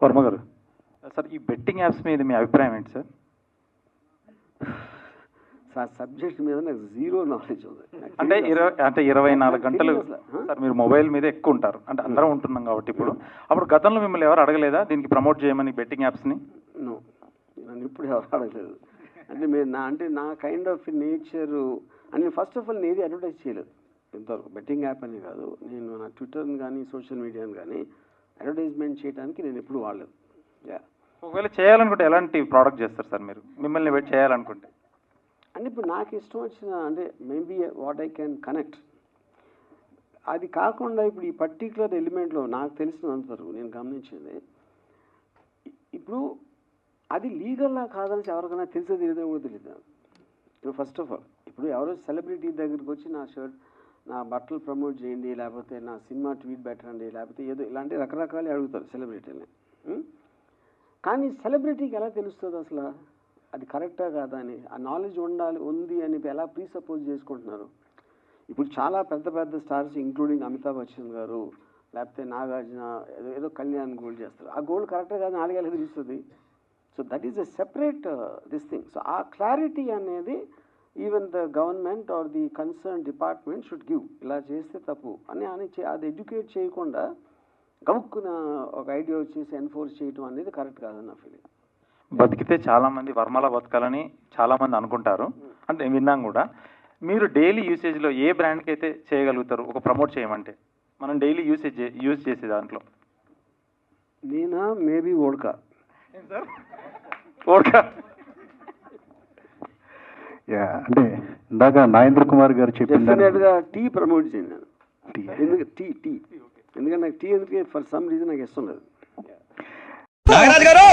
వర్మ గారు, సార్ ఈ betting apps మీద మీ అభిప్రాయం ఏంటి సార్? సార్ సబ్జెక్ట్ మీద నాకు జీరో నాలెడ్జ్ ఉంది. అంటే 24 గంటలు సార్ మీరు మొబైల్ మీద ఎక్కువ ఉంటారు, అంటే అందరం ఉంటున్నాం కాబట్టి ఇప్పుడు. అప్పుడు గతంలో మిమ్మల్ని ఎవరు అడగలేదా దీనికి ప్రమోట్ చేయమని బెట్టింగ్ యాప్స్ని? నో, నన్ను ఇప్పుడు ఎవరు అడగలేదు. అంటే మీరు నా కైండ్ ఆఫ్ నేచరు అని ఫస్ట్ ఆఫ్ ఆల్ నేను ఏది అడ్వర్టైజ్ చేయలేదు ఇంతవరకు. బెట్టింగ్ యాప్ అని కాదు, నేను నా ట్విట్టర్ని కానీ సోషల్ మీడియాని కానీ అడ్వర్టైజ్మెంట్ చేయడానికి నేను ఎప్పుడు వాడలేదు. ఒకవేళ చేయాలనుకుంటే ఎలాంటి ప్రోడక్ట్ చేస్తారు సార్ మీరు, మిమ్మల్ని వెయిట్ చేయాలనుకుంటే? అంటే ఇప్పుడు నాకు ఇష్టం వచ్చిన, అంటే maybe what I can connect, అది కాకుండా ఇప్పుడు ఈ పర్టికులర్ ఎలిమెంట్లో నాకు తెలిసినంతవరకు నేను గమనించింది, ఇప్పుడు అది లీగల్లా కాదని ఎవరికైనా తెలిసేది ఏదో కూడా తెలియదు. ఇప్పుడు ఫస్ట్ ఆఫ్ ఆల్ ఇప్పుడు ఎవరో సెలబ్రిటీ దగ్గరికి వచ్చి నా బట్టలు ప్రమోట్ చేయండి, లేకపోతే నా సినిమా ట్వీట్ పెట్టండి, లేకపోతే ఏదో ఇలాంటి రకరకాలు అడుగుతారు సెలబ్రిటీని. కానీ సెలబ్రిటీకి ఎలా తెలుస్తుంది అసలు అది కరెక్టా కాదా అని? ఆ నాలెడ్జ్ ఉంది అని ఎలా ప్రీసపోజ్ చేసుకుంటున్నారు? ఇప్పుడు చాలా పెద్ద పెద్ద స్టార్స్ ఇంక్లూడింగ్ అమితాబ్ బచ్చన్ గారు, లేకపోతే నాగార్జున ఏదో కళ్యాణ్ గోల్డ్ చేస్తారు. ఆ గోల్డ్ కరెక్టే కాదు నాలుగు ఎలా తెలుస్తుంది? So that is a separate this thing. So ఆ క్లారిటీ అనేది even the government are the concern department should give. ఇలా చేస్తే తప్పు అని అది ఎడ్యుకేట్ చేయకుండా గబుక్కున ఒక ఐడియా వచ్చేసి ఎన్ఫోర్స్ చేయటం అనేది కరెక్ట్ కాదని నా ఫీలింగ్. బతికితే చాలా మంది వర్మలా బతకాలని చాలా మంది అనుకుంటారు, అంటే విన్నాం కూడా. మీరు డైలీ యూసేజ్లో ఏ బ్రాండ్కి అయితే చేయగలుగుతారు ఒక ప్రమోట్ చేయమంటే, మనం డైలీ యూజ్ చేసే దాంట్లో? నేనా మేబీ ఓడ్కా. ఓడ్కా అంటే ఇందాక నాగేంద్ర కుమార్ గారు డెఫినెట్గా టీ ప్రమోట్ చేయండి నేను. టీ ఎందుకంటే నాకు టీ ఎందుకు ఫర్ సమ్ రీజన్ నాకు ఇష్టం లేదు. నాగరాజు గారు